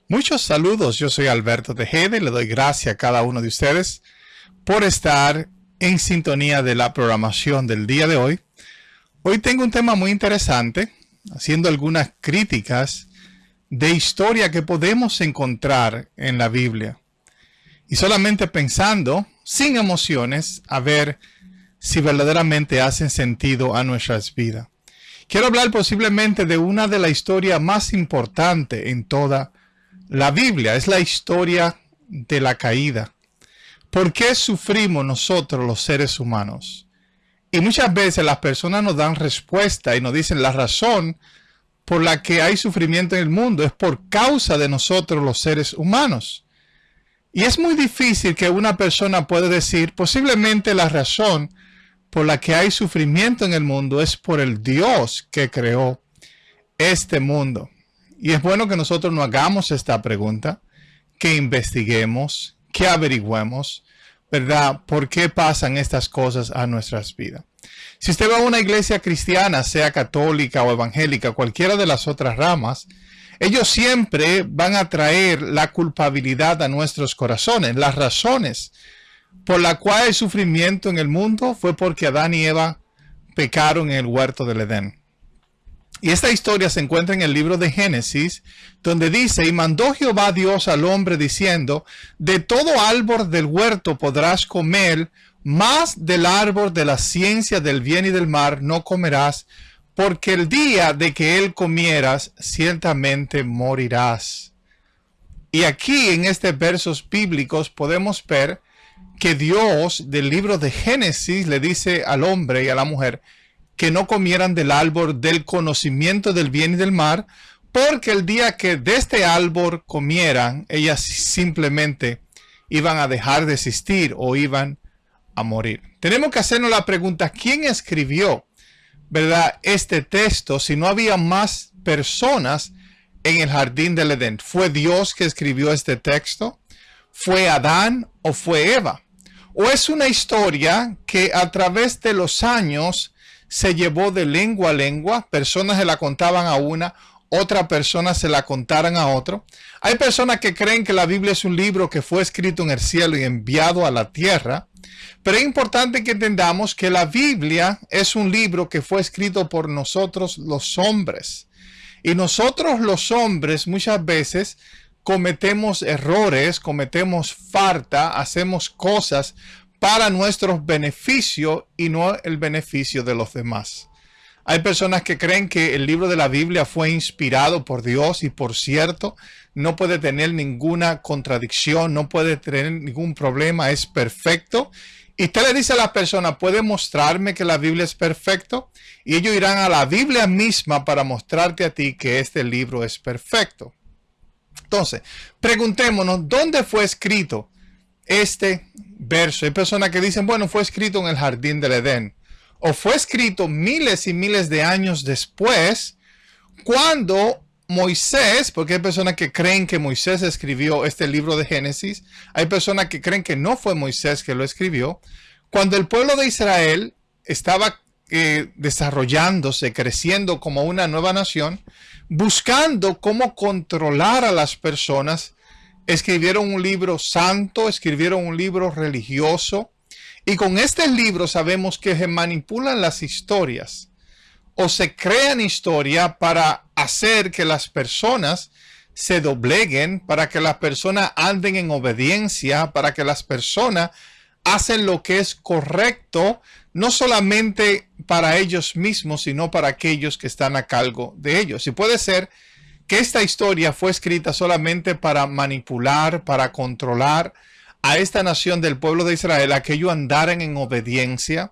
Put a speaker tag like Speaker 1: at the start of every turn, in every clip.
Speaker 1: Muchos saludos, yo soy Alberto Tejeda y le doy gracias a cada uno de ustedes por estar en sintonía de la programación del día de hoy. Hoy tengo un tema muy interesante, haciendo algunas críticas de historia que podemos encontrar en la Biblia. Y solamente pensando, sin emociones, a ver si verdaderamente hacen sentido a nuestras vidas. Quiero hablar posiblemente de una de las historias más importantes en toda la Biblia. Es la historia de la caída. ¿Por qué sufrimos nosotros los seres humanos? Y muchas veces las personas nos dan respuesta y nos dicen la razón por la que hay sufrimiento en el mundo es por causa de nosotros los seres humanos. Y es muy difícil que una persona pueda decir posiblemente la razón por la que hay sufrimiento en el mundo es por el Dios que creó este mundo. Y es bueno que nosotros nos hagamos esta pregunta, que investiguemos, que averigüemos, ¿verdad? ¿Por qué pasan estas cosas a nuestras vidas? Si usted va a una iglesia cristiana, sea católica o evangélica, cualquiera de las otras ramas, ellos siempre van a traer la culpabilidad a nuestros corazones. Las razones por las cuales hay sufrimiento en el mundo fue porque Adán y Eva pecaron en el huerto del Edén. Y esta historia se encuentra en el libro de Génesis, donde dice, y mandó Jehová Dios al hombre diciendo, de todo árbol del huerto podrás comer, mas del árbol de la ciencia del bien y del mal no comerás, porque el día de que él comieras, ciertamente morirás. Y aquí en estos versos bíblicos podemos ver que Dios del libro de Génesis le dice al hombre y a la mujer que no comieran del árbol del conocimiento del bien y del mal, porque el día que de este árbol comieran, ellas simplemente iban a dejar de existir o iban a morir. Tenemos que hacernos la pregunta, ¿quién escribió, verdad, este texto si no había más personas en el jardín del Edén? ¿Fue Dios que escribió este texto? ¿Fue Adán o fue Eva? ¿O es una historia que a través de los años se llevó de lengua a lengua? Personas se la contaban a una, otra persona se la contaran a otro. Hay personas que creen que la Biblia es un libro que fue escrito en el cielo y enviado a la tierra. Pero es importante que entendamos que la Biblia es un libro que fue escrito por nosotros los hombres. Y nosotros los hombres muchas veces cometemos errores, cometemos falta, hacemos cosas para nuestro beneficio y no el beneficio de los demás. Hay personas que creen que el libro de la Biblia fue inspirado por Dios y por cierto, no puede tener ninguna contradicción, no puede tener ningún problema, es perfecto. Y usted le dice a la persona, ¿puede mostrarme que la Biblia es perfecto? Y ellos irán a la Biblia misma para mostrarte a ti que este libro es perfecto. Entonces, preguntémonos, ¿dónde fue escrito este verso? Hay personas que dicen, bueno, fue escrito en el jardín del Edén. O fue escrito miles y miles de años después, cuando Moisés, porque hay personas que creen que Moisés escribió este libro de Génesis, hay personas que creen que no fue Moisés que lo escribió, cuando el pueblo de Israel estaba desarrollándose, creciendo como una nueva nación, buscando cómo controlar a las personas, escribieron un libro santo, escribieron un libro religioso, y con este libro sabemos que se manipulan las historias o se crean historias para hacer que las personas se dobleguen, para que las personas anden en obediencia, para que las personas hacen lo que es correcto, no solamente para ellos mismos, sino para aquellos que están a cargo de ellos. Y puede ser que esta historia fue escrita solamente para manipular, para controlar a esta nación del pueblo de Israel, a que ellos andaran en obediencia,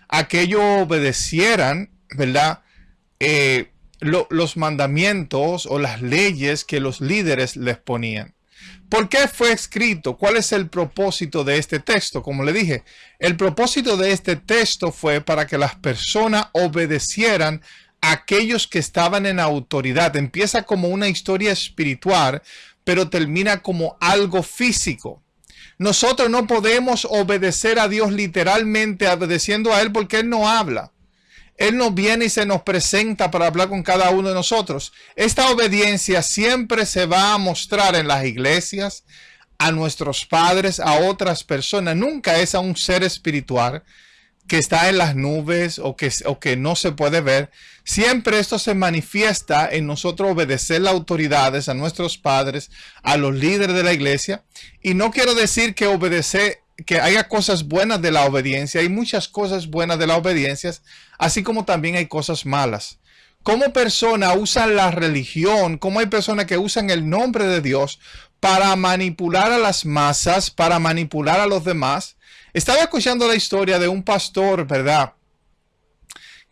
Speaker 1: a que ellos obedecieran, ¿verdad? Los mandamientos o las leyes que los líderes les ponían. ¿Por qué fue escrito? ¿Cuál es el propósito de este texto? Como le dije, el propósito de este texto fue para que las personas obedecieran a aquellos que estaban en autoridad. Empieza como una historia espiritual, pero termina como algo físico. Nosotros no podemos obedecer a Dios literalmente obedeciendo a Él porque Él no habla. Él nos viene y se nos presenta para hablar con cada uno de nosotros. Esta obediencia siempre se va a mostrar en las iglesias, a nuestros padres, a otras personas. Nunca es a un ser espiritual que está en las nubes o que no se puede ver. Siempre esto se manifiesta en nosotros obedecer las autoridades, a nuestros padres, a los líderes de la iglesia. Y no quiero decir que obedecer, que haya cosas buenas de la obediencia. Hay muchas cosas buenas de la obediencia, así como también hay cosas malas. Como personas usan la religión, como hay personas que usan el nombre de Dios para manipular a las masas, para manipular a los demás. Estaba escuchando la historia de un pastor, ¿verdad?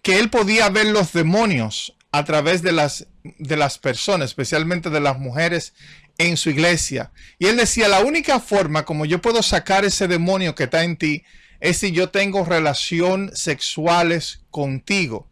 Speaker 1: Que él podía ver los demonios a través de las personas, especialmente de las mujeres en su iglesia. Y él decía, la única forma como yo puedo sacar ese demonio que está en ti es si yo tengo relaciones sexuales contigo.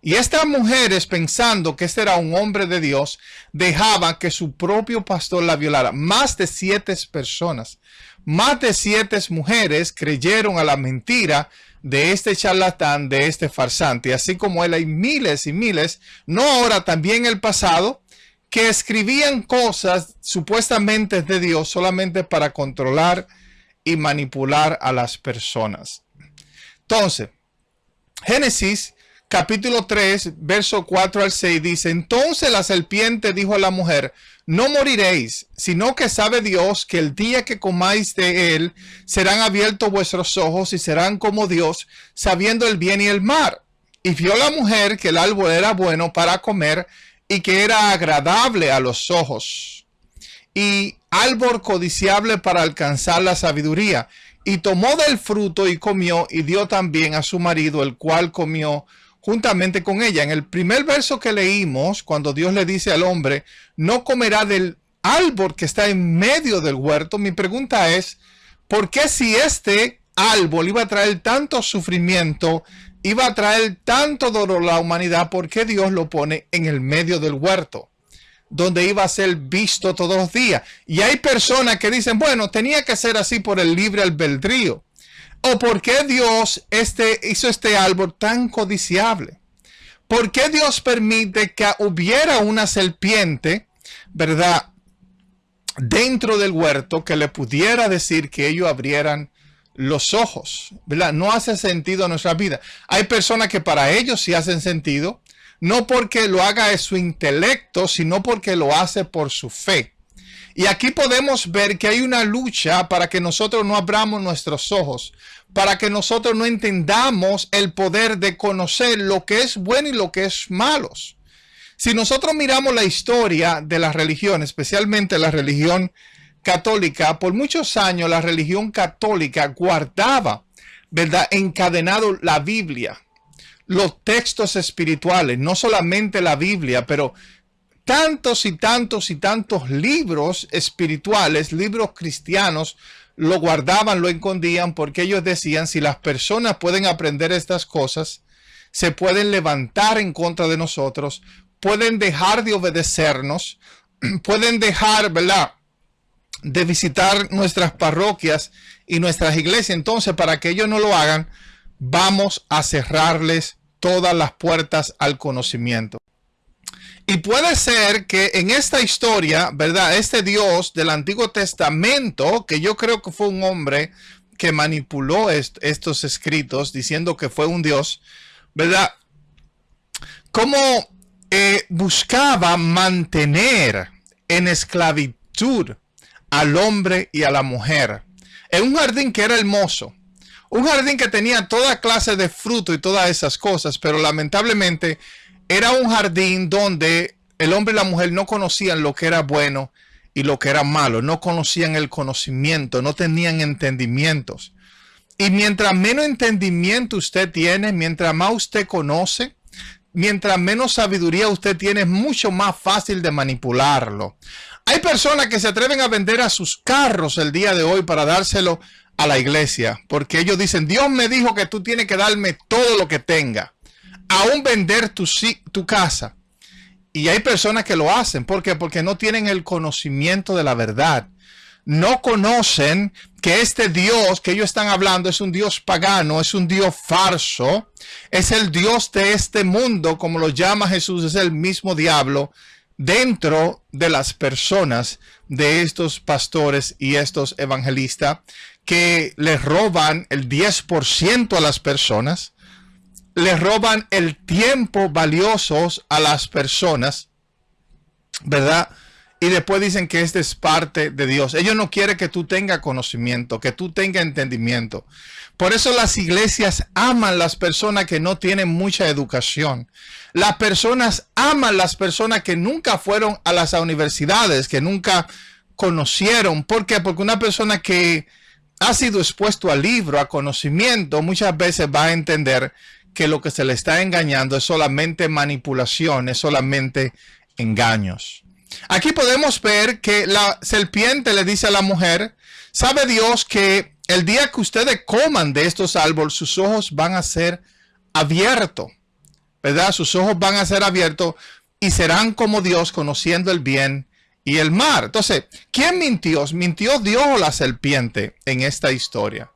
Speaker 1: Y estas mujeres, pensando que este era un hombre de Dios, dejaban que su propio pastor la violara. Más de 7 personas, más de 7 mujeres creyeron a la mentira de este charlatán, de este farsante. Así como él, hay miles y miles, no ahora, también en el pasado, que escribían cosas supuestamente de Dios solamente para controlar y manipular a las personas. Entonces, Génesis capítulo 3, verso 4 al 6 dice, entonces la serpiente dijo a la mujer, no moriréis, sino que sabe Dios que el día que comáis de él, serán abiertos vuestros ojos y serán como Dios, sabiendo el bien y el mal. Y vio la mujer que el árbol era bueno para comer y que era agradable a los ojos, y árbol codiciable para alcanzar la sabiduría. Y tomó del fruto y comió, y dio también a su marido, el cual comió juntamente con ella. En el primer verso que leímos, cuando Dios le dice al hombre, no comerá del árbol que está en medio del huerto, mi pregunta es, ¿por qué si este árbol iba a traer tanto sufrimiento, iba a traer tanto dolor a la humanidad, por qué Dios lo pone en el medio del huerto, donde iba a ser visto todos los días? Y hay personas que dicen, bueno, tenía que ser así por el libre albedrío. ¿O por qué Dios hizo este árbol tan codiciable? ¿Por qué Dios permite que hubiera una serpiente, verdad, dentro del huerto que le pudiera decir que ellos abrieran los ojos? ¿Verdad? No hace sentido a nuestra vida. Hay personas que para ellos sí hacen sentido, no porque lo haga de su intelecto, sino porque lo hace por su fe. Y aquí podemos ver que hay una lucha para que nosotros no abramos nuestros ojos, para que nosotros no entendamos el poder de conocer lo que es bueno y lo que es malo. Si nosotros miramos la historia de la religión, especialmente la religión católica, por muchos años la religión católica guardaba, ¿verdad?, encadenado la Biblia, los textos espirituales, no solamente la Biblia, pero tantos y tantos y tantos libros espirituales, libros cristianos, lo guardaban, lo escondían, porque ellos decían, si las personas pueden aprender estas cosas, se pueden levantar en contra de nosotros, pueden dejar de obedecernos, pueden dejar, ¿verdad?, de visitar nuestras parroquias y nuestras iglesias. Entonces, para que ellos no lo hagan, vamos a cerrarles todas las puertas al conocimiento. Y puede ser que en esta historia, ¿verdad?, este Dios del Antiguo Testamento, que yo creo que fue un hombre que manipuló estos escritos diciendo que fue un Dios, ¿verdad?, cómo buscaba mantener en esclavitud al hombre y a la mujer. En un jardín que era hermoso, un jardín que tenía toda clase de fruto y todas esas cosas, pero lamentablemente era un jardín donde el hombre y la mujer no conocían lo que era bueno y lo que era malo, no conocían el conocimiento, no tenían entendimientos. Y mientras menos entendimiento usted tiene, mientras más usted conoce, mientras menos sabiduría usted tiene, es mucho más fácil de manipularlo. Hay personas que se atreven a vender a sus carros el día de hoy para dárselo a la iglesia, porque ellos dicen, Dios me dijo que tú tienes que darme todo lo que tenga, aún vender tu casa. Y hay personas que lo hacen. ¿Por qué? Porque no tienen el conocimiento de la verdad. no conocen que este Dios que ellos están hablando es un Dios pagano, es un Dios falso, es el Dios de este mundo, como lo llama Jesús, es el mismo diablo dentro de las personas de estos pastores y estos evangelistas que les roban el 10% a las personas, les roban el tiempo valioso a las personas, ¿verdad? Y después dicen que este es parte de Dios. Ellos no quieren que tú tengas conocimiento, que tú tengas entendimiento. Por eso las iglesias aman las personas que no tienen mucha educación. Las personas aman las personas que nunca fueron a las universidades, que nunca conocieron. ¿Por qué? Porque una persona que ha sido expuesto al libro, a conocimiento, muchas veces va a entender que lo que se le está engañando es solamente manipulación, es solamente engaños. Aquí podemos ver que la serpiente le dice a la mujer, ¿sabe Dios que el día que ustedes coman de estos árboles, sus ojos van a ser abiertos? ¿Verdad? Sus ojos van a ser abiertos y serán como Dios, conociendo el bien y el mal. Entonces, ¿quién mintió? ¿Mintió Dios o la serpiente en esta historia?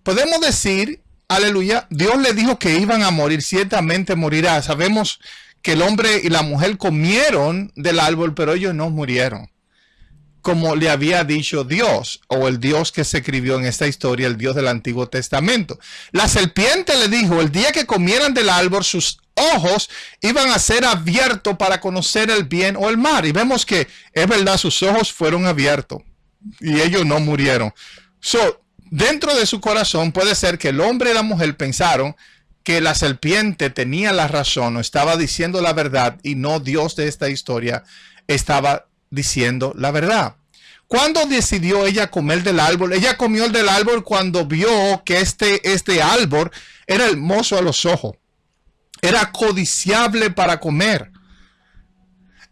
Speaker 1: Podemos decir, aleluya, Dios le dijo que iban a morir, ciertamente morirá. Sabemos que el hombre y la mujer comieron del árbol, pero ellos no murieron, como le había dicho Dios, o el Dios que se escribió en esta historia, el Dios del Antiguo Testamento. La serpiente le dijo, el día que comieran del árbol, sus ojos iban a ser abiertos para conocer el bien o el mal. Y vemos que es verdad, sus ojos fueron abiertos y ellos no murieron. Dentro de su corazón puede ser que el hombre y la mujer pensaron que la serpiente tenía la razón o estaba diciendo la verdad y no Dios de esta historia estaba diciendo la verdad. ¿Cuándo decidió ella comer del árbol? Ella comió del árbol cuando vio que este árbol era hermoso a los ojos. Era codiciable para comer.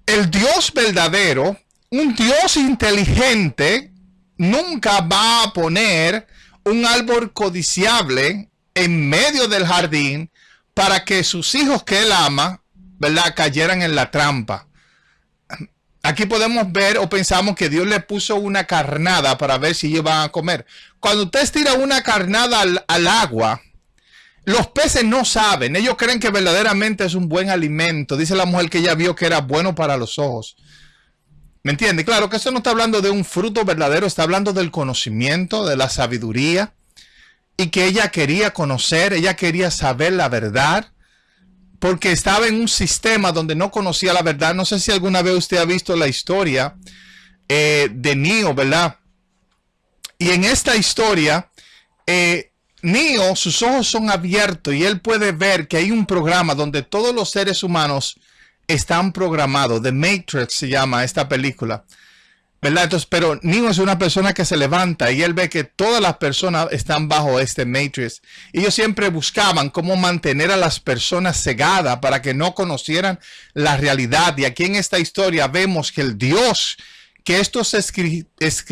Speaker 1: El Dios verdadero, un Dios inteligente, nunca va a poner un árbol codiciable en medio del jardín para que sus hijos que él ama, ¿verdad?, cayeran en la trampa. Aquí podemos ver o pensamos que Dios le puso una carnada para ver si ellos van a comer. Cuando usted tira una carnada al agua, los peces no saben. Ellos creen que verdaderamente es un buen alimento. Dice la mujer que ella vio que era bueno para los ojos. ¿Me entiende? Claro que eso no está hablando de un fruto verdadero. Está hablando del conocimiento, de la sabiduría. Y que ella quería conocer, ella quería saber la verdad. Porque estaba en un sistema donde no conocía la verdad. No sé si alguna vez usted ha visto la historia de Neo, ¿verdad? Y en esta historia, Neo, sus ojos son abiertos y él puede ver que hay un programa donde todos los seres humanos están programados. The Matrix se llama esta película, ¿verdad? Entonces, pero Neo es una persona que se levanta y él ve que todas las personas están bajo este Matrix. Y ellos siempre buscaban cómo mantener a las personas cegadas para que no conocieran la realidad. Y aquí en esta historia vemos que el Dios que estos escritores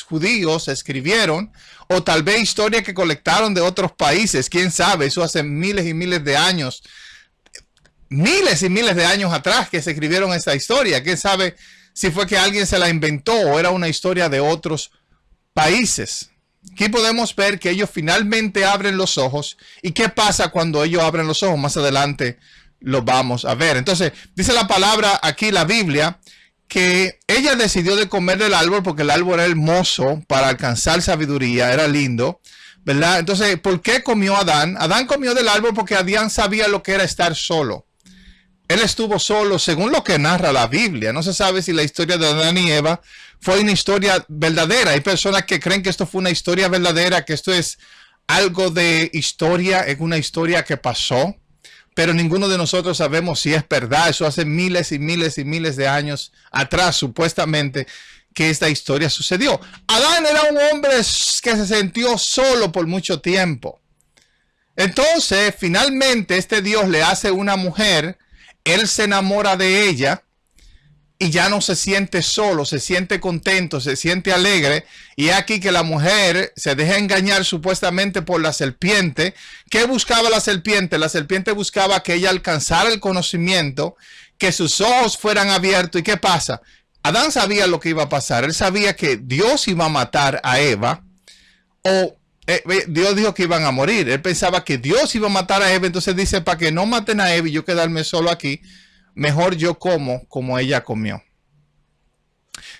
Speaker 1: judíos escribieron, o tal vez historias que colectaron de otros países, quién sabe, eso hace miles y miles de años, miles y miles de años atrás que se escribieron esta historia. Quién sabe si fue que alguien se la inventó o era una historia de otros países. Aquí podemos ver que ellos finalmente abren los ojos. ¿Y qué pasa cuando ellos abren los ojos? Más adelante lo vamos a ver. Entonces, dice la palabra aquí, la Biblia, que ella decidió de comer del árbol porque el árbol era hermoso para alcanzar sabiduría, era lindo, ¿verdad? Entonces, ¿por qué comió Adán? Adán comió del árbol porque Adán sabía lo que era estar solo. Él estuvo solo, según lo que narra la Biblia. No se sabe si la historia de Adán y Eva fue una historia verdadera. Hay personas que creen que esto fue una historia verdadera, que esto es algo de historia, es una historia que pasó. Pero ninguno de nosotros sabemos si es verdad. Eso hace miles y miles y miles de años atrás, supuestamente, que esta historia sucedió. Adán era un hombre que se sintió solo por mucho tiempo. Entonces, finalmente, este Dios le hace una mujer. Él se enamora de ella y ya no se siente solo, se siente contento, se siente alegre. Y aquí que la mujer se deja engañar supuestamente por la serpiente. ¿Qué buscaba la serpiente? La serpiente buscaba que ella alcanzara el conocimiento, que sus ojos fueran abiertos. ¿Y qué pasa? Adán sabía lo que iba a pasar. Él sabía que Dios iba a matar a Eva, o Dios dijo que iban a morir. Él pensaba que Dios iba a matar a Eva, entonces dice, para que no maten a Eva y yo quedarme solo aquí, mejor yo como ella comió.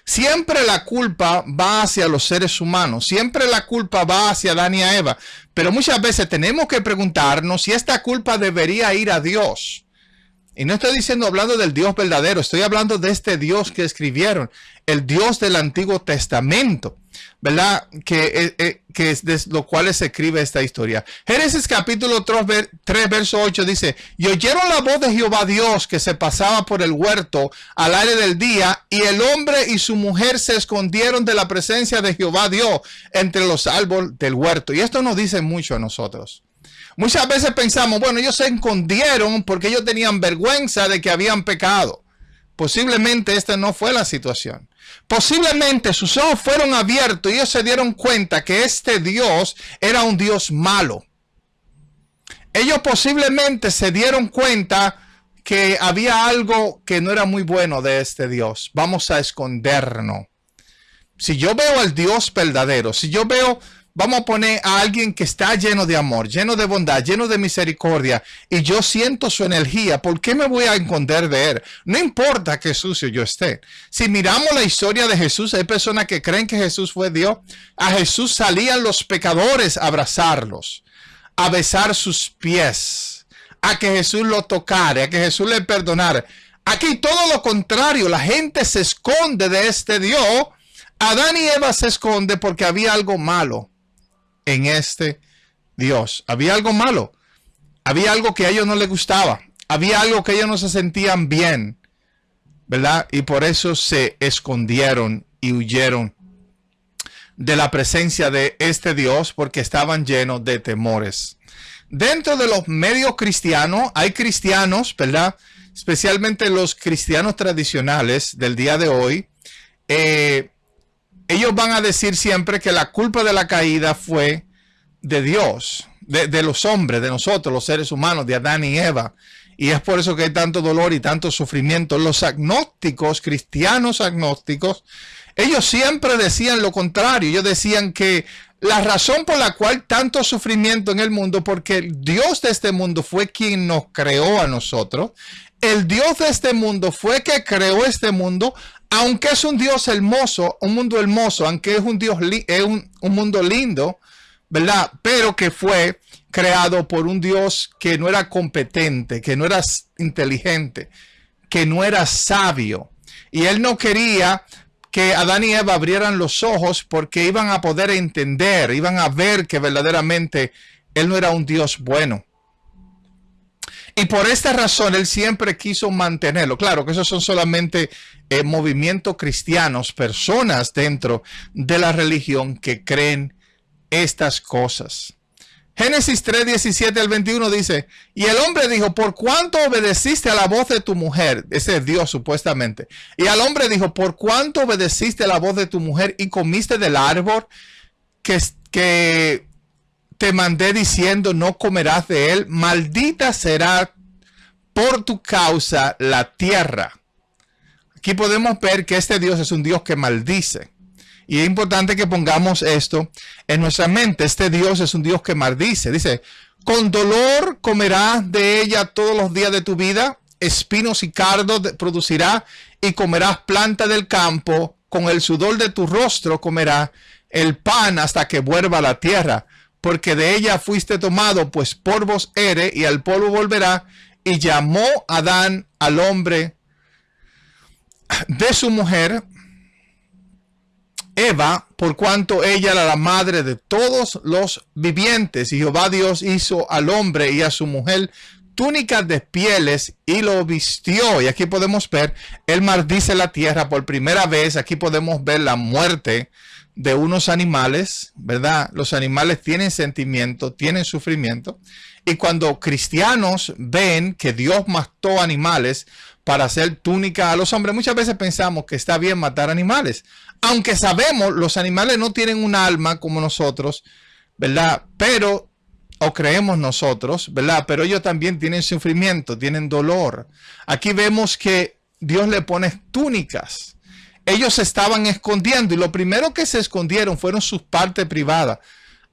Speaker 1: Siempre la culpa va hacia los seres humanos, siempre la culpa va hacia Adán y a Eva, pero muchas veces tenemos que preguntarnos si esta culpa debería ir a Dios. Y no estoy diciendo hablando del Dios verdadero, estoy hablando de este Dios que escribieron, el Dios del Antiguo Testamento, ¿verdad? Que es de los cuales se escribe esta historia. Génesis capítulo 3, verso 8 dice, y oyeron la voz de Jehová Dios que se pasaba por el huerto al aire del día, y el hombre y su mujer se escondieron de la presencia de Jehová Dios entre los árboles del huerto. Y esto nos dice mucho a nosotros. Muchas veces pensamos, bueno, ellos se escondieron porque ellos tenían vergüenza de que habían pecado. Posiblemente esta no fue la situación. Posiblemente sus ojos fueron abiertos y ellos se dieron cuenta que este Dios era un Dios malo. Ellos posiblemente se dieron cuenta que había algo que no era muy bueno de este Dios. Vamos a escondernos. Si yo veo al Dios verdadero, si yo veo... Vamos a poner a alguien que está lleno de amor, lleno de bondad, lleno de misericordia, y yo siento su energía, ¿por qué me voy a esconder de él? No importa qué sucio yo esté. Si miramos la historia de Jesús, hay personas que creen que Jesús fue Dios. A Jesús salían los pecadores a abrazarlos, a besar sus pies, a que Jesús lo tocara, a que Jesús le perdonara. Aquí todo lo contrario, la gente se esconde de este Dios. Adán y Eva se esconden porque había algo malo en este Dios. Había algo malo. Había algo que a ellos no les gustaba. Había algo que ellos no se sentían bien, ¿verdad? Y por eso se escondieron y huyeron de la presencia de este Dios porque estaban llenos de temores. Dentro de los medios cristianos hay cristianos, ¿verdad? Especialmente los cristianos tradicionales del día de hoy. Ellos van a decir siempre que la culpa de la caída fue de Dios, de los hombres, de nosotros, los seres humanos, de Adán y Eva. Y es por eso que hay tanto dolor y tanto sufrimiento. Los agnósticos, cristianos agnósticos, ellos siempre decían lo contrario. Ellos decían que la razón por la cual tanto sufrimiento en el mundo, porque el Dios de este mundo fue quien nos creó a nosotros. El Dios de este mundo fue que creó este mundo, aunque es un Dios hermoso, un mundo hermoso, aunque es un Dios un mundo lindo, ¿verdad? Pero que fue creado por un Dios que no era competente, que no era inteligente, que no era sabio. Y él no quería que Adán y Eva abrieran los ojos porque iban a poder entender, iban a ver que verdaderamente él no era un Dios bueno. Y por esta razón él siempre quiso mantenerlo. Claro que esos son solamente movimientos cristianos, personas dentro de la religión que creen estas cosas. Génesis 3, 17 al 21 dice, y el hombre dijo, ¿por cuánto obedeciste a la voz de tu mujer? Ese es Dios supuestamente. Y al hombre dijo, ¿por cuánto obedeciste a la voz de tu mujer y comiste del árbol que te mandé diciendo, no comerás de él? Maldita será por tu causa la tierra. Aquí podemos ver que este Dios es un Dios que maldice. Y es importante que pongamos esto en nuestra mente. Este Dios es un Dios que maldice. Dice, con dolor comerás de ella todos los días de tu vida. Espinos y cardos producirá y comerás planta del campo. Con el sudor de tu rostro comerás el pan hasta que vuelva a la tierra. Porque de ella fuiste tomado, pues polvos eres y al polvo volverá. Y llamó Adán al hombre de su mujer Eva, por cuanto ella era la madre de todos los vivientes. Y Jehová Dios hizo al hombre y a su mujer túnicas de pieles y lo vistió. Y aquí podemos ver, él maldice la tierra por primera vez. Aquí podemos ver la muerte de unos animales, ¿verdad? Los animales tienen sentimiento, tienen sufrimiento. Y cuando cristianos ven que Dios mató animales para hacer túnica a los hombres, muchas veces pensamos que está bien matar animales. Aunque sabemos, los animales no tienen un alma como nosotros, ¿verdad? Pero, o creemos nosotros, ¿verdad? Pero ellos también tienen sufrimiento, tienen dolor. Aquí vemos que Dios le pone túnicas. ellos se estaban escondiendo y lo primero que se escondieron fueron sus partes privadas.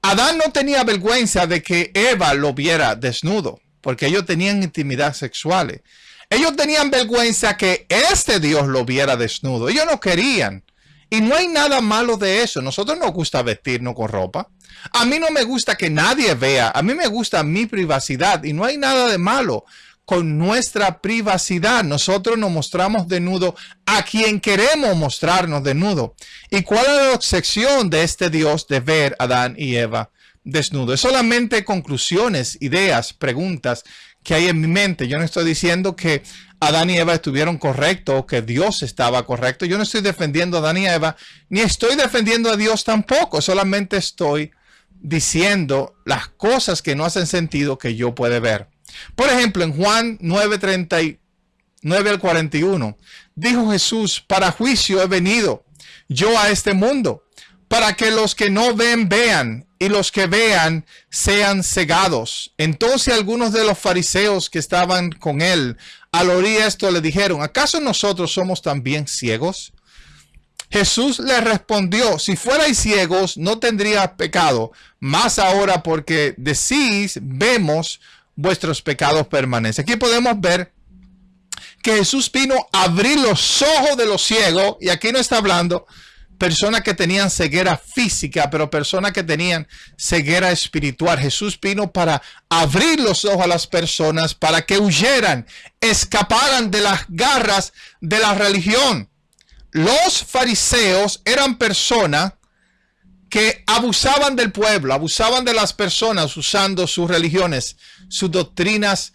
Speaker 1: Adán no tenía vergüenza de que Eva lo viera desnudo, porque ellos tenían intimidad sexual. Ellos tenían vergüenza que este Dios lo viera desnudo. Ellos no querían. Y no hay nada malo de eso. Nosotros nos gusta vestirnos con ropa. A mí no me gusta que nadie vea. A mí me gusta mi privacidad. Y no hay nada de malo con nuestra privacidad. Nosotros nos mostramos desnudo a quien queremos mostrarnos desnudo. ¿Y cuál es la obsesión de este Dios de ver a Adán y Eva desnudo? Es solamente conclusiones, ideas, preguntas que hay en mi mente. Yo no estoy diciendo que Adán y Eva estuvieron correctos o que Dios estaba correcto. Yo no estoy defendiendo a Adán y Eva, ni estoy defendiendo a Dios tampoco. Solamente estoy diciendo las cosas que no hacen sentido que yo pueda ver. Por ejemplo, en Juan 9:39 al 41, dijo Jesús: para juicio he venido yo a este mundo, para que los que no ven, vean, y los que vean sean cegados. Entonces algunos de los fariseos que estaban con él, al oír esto, le dijeron: ¿acaso nosotros somos también ciegos? Jesús les respondió: si fuerais ciegos, no tendríais pecado, mas ahora porque decís, vemos, vuestros pecados permanecen. Aquí podemos ver que Jesús vino a abrir los ojos de los ciegos, y aquí no está hablando personas que tenían ceguera física, pero personas que tenían ceguera espiritual. Jesús vino para abrir los ojos a las personas para que huyeran, escaparan de las garras de la religión. Los fariseos eran personas que abusaban del pueblo, abusaban de las personas usando sus religiones, sus doctrinas,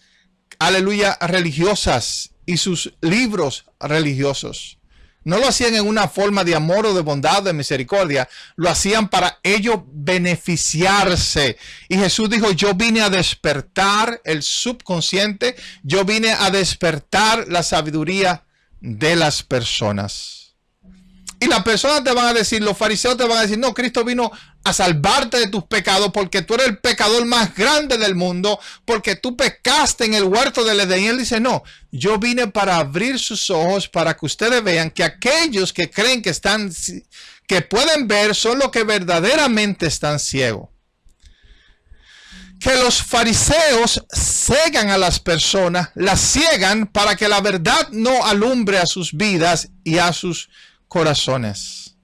Speaker 1: aleluya, religiosas y sus libros religiosos. No lo hacían en una forma de amor o de bondad o de misericordia. Lo hacían para ellos beneficiarse. Y Jesús dijo: yo vine a despertar el subconsciente. Yo vine a despertar la sabiduría de las personas. Y las personas te van a decir, los fariseos te van a decir: no, Cristo vino a salvarte de tus pecados porque tú eres el pecador más grande del mundo, porque tú pecaste en el huerto del Edén. Y él dice: no, yo vine para abrir sus ojos para que ustedes vean que aquellos que creen que pueden ver son los que verdaderamente están ciegos. Que los fariseos cegan a las personas, las ciegan para que la verdad no alumbre a sus vidas y a sus corazones.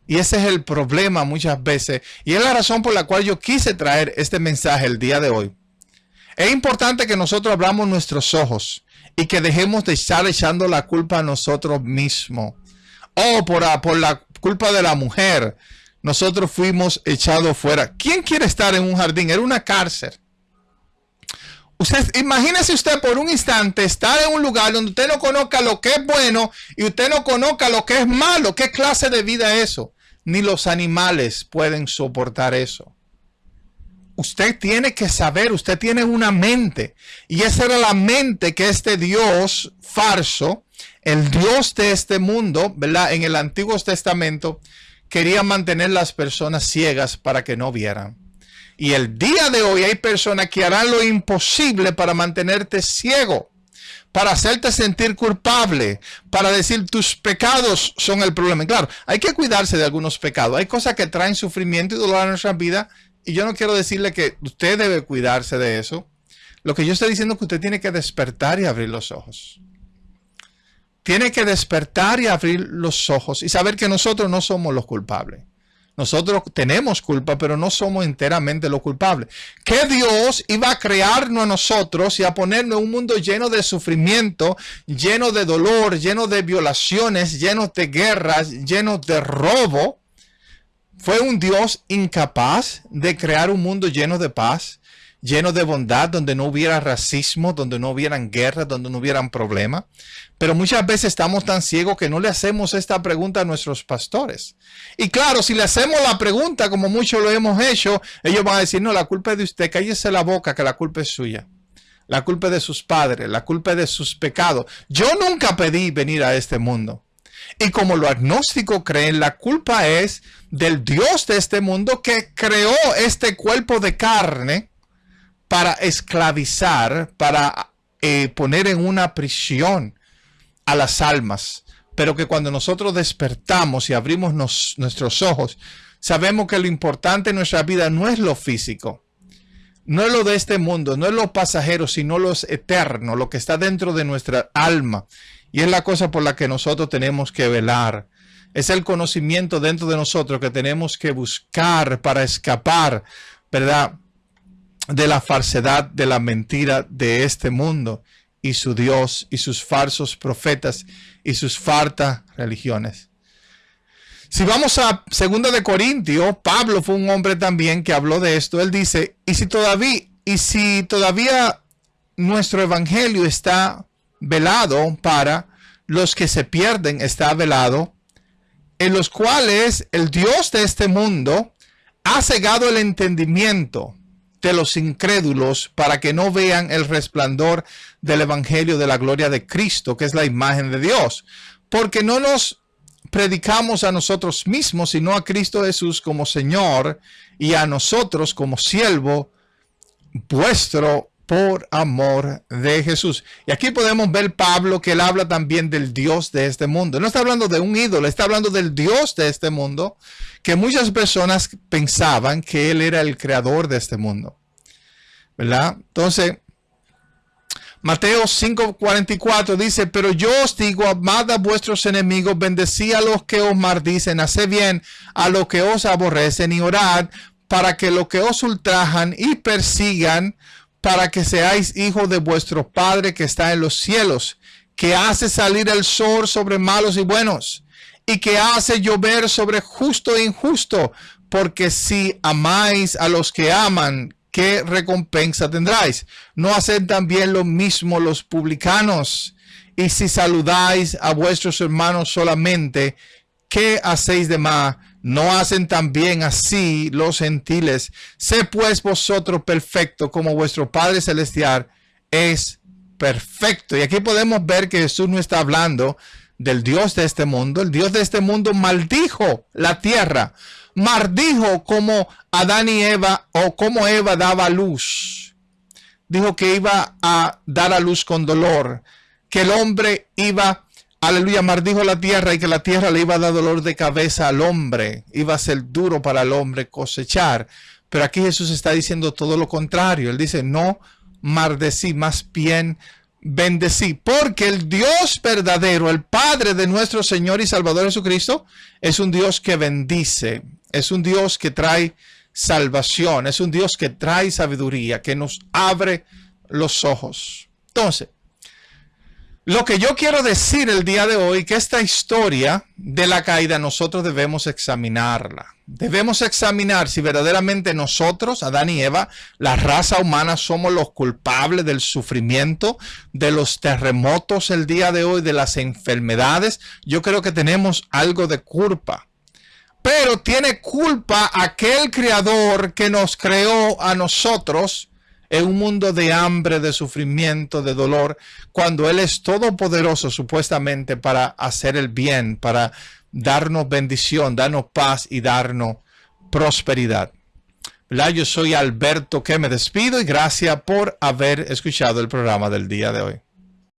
Speaker 1: Y ese es el problema muchas veces, y es la razón por la cual yo quise traer este mensaje el día de hoy. Es importante que nosotros abramos nuestros ojos y que dejemos de estar echando la culpa a nosotros mismos. Por la culpa de la mujer nosotros fuimos echados fuera. ¿Quién quiere estar en un jardín? Era una cárcel. Imagínese usted por un instante estar en un lugar donde usted no conozca lo que es bueno y usted no conozca lo que es malo. ¿Qué clase de vida es eso? Ni los animales pueden soportar eso. Usted tiene que saber, usted tiene una mente, y esa era la mente que este Dios falso, el Dios de este mundo, ¿verdad? En el Antiguo Testamento quería mantener las personas ciegas para que no vieran. Y el día de hoy hay personas que harán lo imposible para mantenerte ciego, para hacerte sentir culpable, para decir tus pecados son el problema. Y claro, hay que cuidarse de algunos pecados. Hay cosas que traen sufrimiento y dolor a nuestra vida, y yo no quiero decirle que usted debe cuidarse de eso. Lo que yo estoy diciendo es que usted tiene que despertar y abrir los ojos. Tiene que despertar y abrir los ojos y saber que nosotros no somos los culpables. Nosotros tenemos culpa, pero no somos enteramente los culpables. Que Dios iba a crearnos a nosotros y a ponernos en un mundo lleno de sufrimiento, lleno de dolor, lleno de violaciones, lleno de guerras, lleno de robo. Fue un Dios incapaz de crear un mundo lleno de paz, lleno de bondad, donde no hubiera racismo, donde no hubieran guerras, donde no hubieran problemas. Pero muchas veces estamos tan ciegos que no le hacemos esta pregunta a nuestros pastores. Y claro, si le hacemos la pregunta, como muchos lo hemos hecho, ellos van a decir: no, la culpa es de usted, cállese la boca, que la culpa es suya. La culpa es de sus padres, la culpa es de sus pecados. Yo nunca pedí venir a este mundo. Y como los agnósticos creen, la culpa es del Dios de este mundo que creó este cuerpo de carne para esclavizar, para poner en una prisión a las almas, pero que cuando nosotros despertamos y abrimos nuestros ojos, sabemos que lo importante en nuestra vida no es lo físico, no es lo de este mundo, no es lo pasajero, sino lo eterno, lo que está dentro de nuestra alma. Y es la cosa por la que nosotros tenemos que velar. Es el conocimiento dentro de nosotros que tenemos que buscar para escapar, ¿verdad?, de la falsedad, de la mentira de este mundo y su Dios y sus falsos profetas y sus falsas religiones. Si vamos a 2 de Corintios, Pablo fue un hombre también que habló de esto. Él dice, y si todavía nuestro evangelio está velado para los que se pierden, está velado, en los cuales el Dios de este mundo ha cegado el entendimiento de los incrédulos para que no vean el resplandor del evangelio de la gloria de Cristo, que es la imagen de Dios. Porque no nos predicamos a nosotros mismos, sino a Cristo Jesús como Señor y a nosotros como siervo vuestro por amor de Jesús. Y aquí podemos ver Pablo que él habla también del Dios de este mundo. No está hablando de un ídolo, está hablando del Dios de este mundo, que muchas personas pensaban que él era el creador de este mundo, ¿verdad? Entonces, Mateo 5:44 dice, pero yo os digo, amad a vuestros enemigos, bendecid a los que os maldicen, haced bien a los que os aborrecen y orad para que los que os ultrajan y persigan, para que seáis hijos de vuestro Padre que está en los cielos, que hace salir el sol sobre malos y buenos, y que hace llover sobre justo e injusto, porque si amáis a los que aman, ¿qué recompensa tendráis? ¿No hacen también lo mismo los publicanos? Y si saludáis a vuestros hermanos solamente, ¿qué hacéis de más? ¿No hacen también así los gentiles? Sé pues vosotros perfectos como vuestro Padre Celestial es perfecto. Y aquí podemos ver que Jesús no está hablando del Dios de este mundo. El Dios de este mundo maldijo la tierra. Maldijo como Adán y Eva, o como Eva daba luz. Dijo que iba a dar a luz con dolor. Que el hombre iba, aleluya, maldijo la tierra y que la tierra le iba a dar dolor de cabeza al hombre. Iba a ser duro para el hombre cosechar. Pero aquí Jesús está diciendo todo lo contrario. Él dice, no maldecí, más bien bendecí. Porque el Dios verdadero, el Padre de nuestro Señor y Salvador Jesucristo, es un Dios que bendice. Es un Dios que trae salvación. Es un Dios que trae sabiduría, que nos abre los ojos. Entonces, lo que yo quiero decir el día de hoy, que esta historia de la caída nosotros debemos examinarla. Debemos examinar si verdaderamente nosotros, Adán y Eva, la raza humana, somos los culpables del sufrimiento, de los terremotos el día de hoy, de las enfermedades. Yo creo que tenemos algo de culpa. Pero tiene culpa aquel creador que nos creó a nosotros en un mundo de hambre, de sufrimiento, de dolor, cuando Él es todopoderoso supuestamente para hacer el bien, para darnos bendición, darnos paz y darnos prosperidad. ¿Verdad? Yo soy Alberto, que me despido y gracias por haber escuchado el programa del día de hoy.